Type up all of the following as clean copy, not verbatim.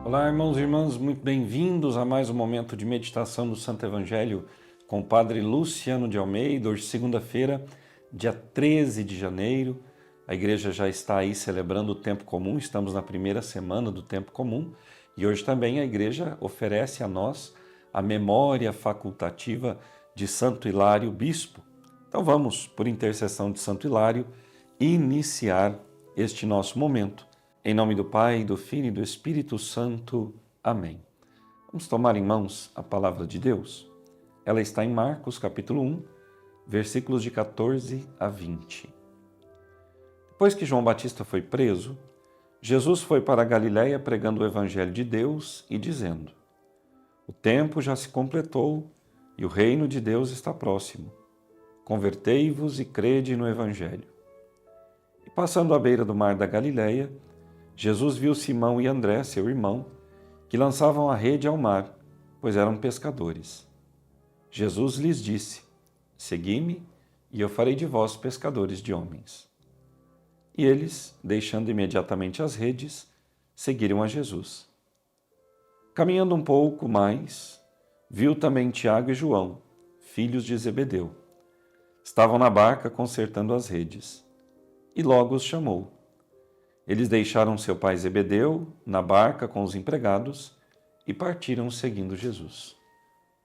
Olá, irmãos e irmãs, muito bem-vindos a mais um momento de meditação do Santo Evangelho com o Padre Luciano de Almeida. Hoje, segunda-feira, dia 13 de janeiro, a igreja já está aí celebrando o tempo comum, estamos na primeira semana do tempo comum e hoje também a igreja oferece a nós a memória facultativa de Santo Hilário Bispo. Então vamos, por intercessão de Santo Hilário, iniciar este nosso momento. Em nome do Pai, do Filho e do Espírito Santo. Amém. Vamos tomar em mãos a palavra de Deus. Ela está em Marcos, capítulo 1, versículos de 14 a 20. Depois que João Batista foi preso, Jesus foi para a Galiléia pregando o Evangelho de Deus e dizendo: O tempo já se completou e o reino de Deus está próximo. Convertei-vos e crede no Evangelho. E passando à beira do mar da Galiléia, Jesus viu Simão e André, seu irmão, que lançavam a rede ao mar, pois eram pescadores. Jesus lhes disse: Segui-me, e eu farei de vós pescadores de homens. E eles, deixando imediatamente as redes, seguiram a Jesus. Caminhando um pouco mais, viu também Tiago e João, filhos de Zebedeu. Estavam na barca consertando as redes, e logo os chamou. Eles deixaram seu pai Zebedeu na barca com os empregados e partiram seguindo Jesus.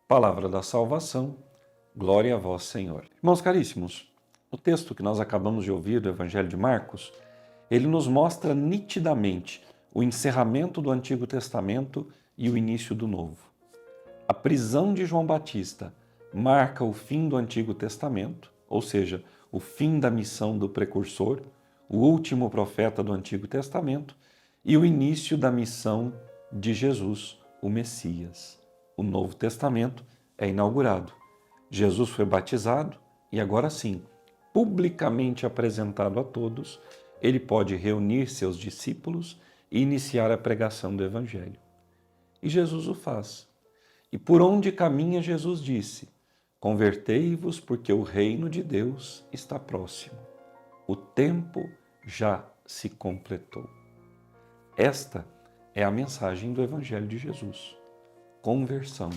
Palavra da salvação, glória a vós, Senhor. Irmãos caríssimos, o texto que nós acabamos de ouvir do Evangelho de Marcos, ele nos mostra nitidamente o encerramento do Antigo Testamento e o início do Novo. A prisão de João Batista marca o fim do Antigo Testamento, ou seja, o fim da missão do precursor, o último profeta do Antigo Testamento, e o início da missão de Jesus, o Messias. O Novo Testamento é inaugurado. Jesus foi batizado e agora sim, publicamente apresentado a todos, ele pode reunir seus discípulos e iniciar a pregação do Evangelho. E Jesus o faz. E por onde caminha, Jesus disse: Convertei-vos, porque o reino de Deus está próximo. O tempo já se completou. Esta é a mensagem do Evangelho de Jesus. Conversão,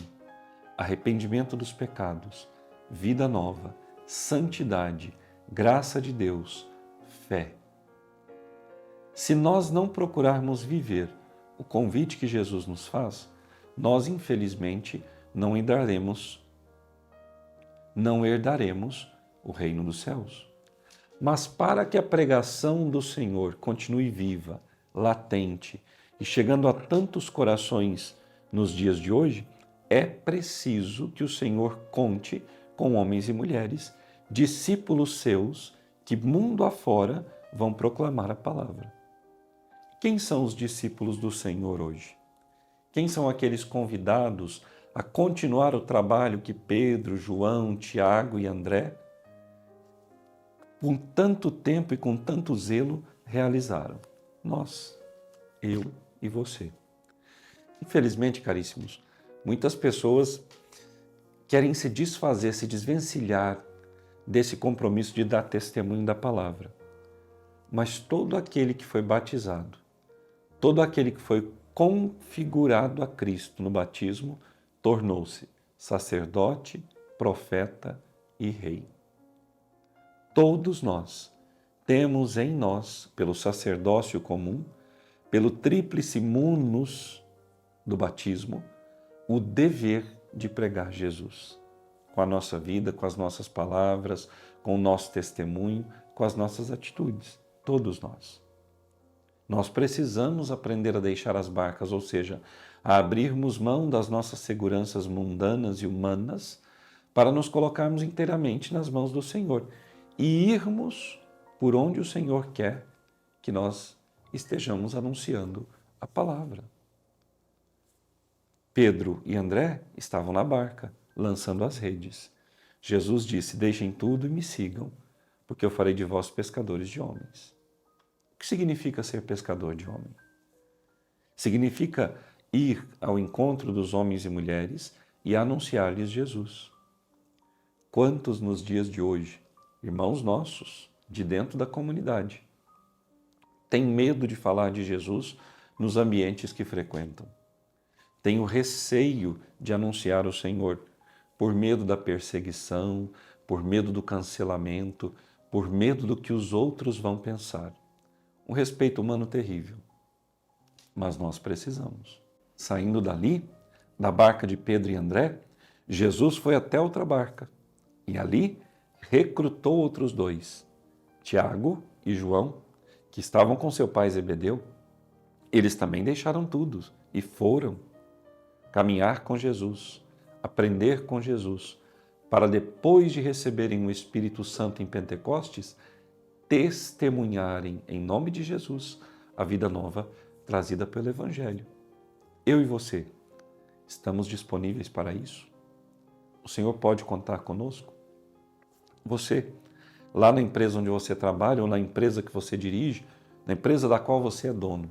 arrependimento dos pecados, vida nova, santidade, graça de Deus, fé. Se nós não procurarmos viver o convite que Jesus nos faz, nós, infelizmente, não herdaremos o reino dos céus. Mas para que a pregação do Senhor continue viva, latente e chegando a tantos corações nos dias de hoje, é preciso que o Senhor conte com homens e mulheres, discípulos seus, que mundo afora vão proclamar a palavra. Quem são os discípulos do Senhor hoje? Quem são aqueles convidados a continuar o trabalho que Pedro, João, Tiago e André, com tanto tempo e com tanto zelo, realizaram? Nós, eu e você. Infelizmente, caríssimos, muitas pessoas querem se desfazer, se desvencilhar desse compromisso de dar testemunho da palavra. Mas todo aquele que foi batizado, todo aquele que foi configurado a Cristo no batismo, tornou-se sacerdote, profeta e rei. Todos nós temos em nós, pelo sacerdócio comum, pelo tríplice munus do batismo, o dever de pregar Jesus, com a nossa vida, com as nossas palavras, com o nosso testemunho, com as nossas atitudes, todos nós. Nós precisamos aprender a deixar as barcas, ou seja, a abrirmos mão das nossas seguranças mundanas e humanas para nos colocarmos inteiramente nas mãos do Senhor e irmos por onde o Senhor quer que nós estejamos anunciando a palavra. Pedro e André estavam na barca, lançando as redes. Jesus disse: Deixem tudo e me sigam, porque eu farei de vós pescadores de homens. O que significa ser pescador de homem? Significa ir ao encontro dos homens e mulheres e anunciar-lhes Jesus. Quantos nos dias de hoje, irmãos nossos, de dentro da comunidade, têm medo de falar de Jesus nos ambientes que frequentam? tenho receio de anunciar o Senhor, por medo da perseguição, por medo do cancelamento, por medo do que os outros vão pensar. Um respeito humano terrível. Mas nós precisamos. Saindo dali, da barca de Pedro e André, Jesus foi até outra barca e ali recrutou outros dois, Tiago e João, que estavam com seu pai Zebedeu. Eles também deixaram tudo e foram caminhar com Jesus, aprender com Jesus, para depois de receberem o Espírito Santo em Pentecostes, testemunharem em nome de Jesus a vida nova trazida pelo Evangelho. Eu e você, estamos disponíveis para isso? O Senhor pode contar conosco? Você, lá na empresa onde você trabalha ou na empresa que você dirige, na empresa da qual você é dono,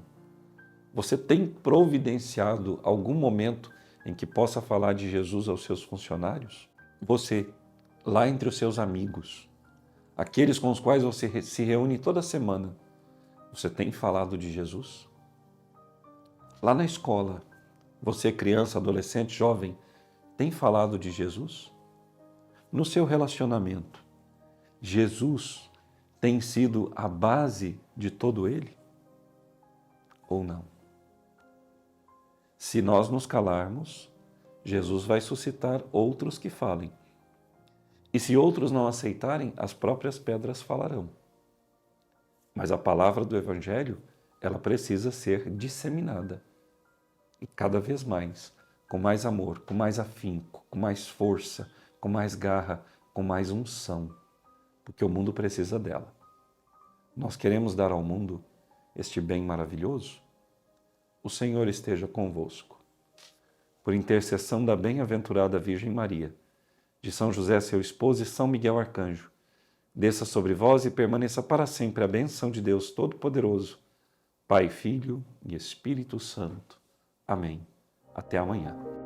você tem providenciado algum momento em que possa falar de Jesus aos seus funcionários? Você, lá entre os seus amigos, aqueles com os quais você se reúne toda semana, você tem falado de Jesus? Lá na escola, você, criança, adolescente, jovem, tem falado de Jesus? No seu relacionamento, Jesus tem sido a base de todo ele? Ou não? Se nós nos calarmos, Jesus vai suscitar outros que falem. E se outros não aceitarem, as próprias pedras falarão. Mas a palavra do Evangelho, ela precisa ser disseminada. E cada vez mais, com mais amor, com mais afinco, com mais força, com mais garra, com mais unção. Porque o mundo precisa dela. Nós queremos dar ao mundo este bem maravilhoso? O Senhor esteja convosco. Por intercessão da bem-aventurada Virgem Maria, de São José, seu esposo, e São Miguel Arcanjo, desça sobre vós e permaneça para sempre a bênção de Deus Todo-Poderoso, Pai, Filho e Espírito Santo. Amém. Até amanhã.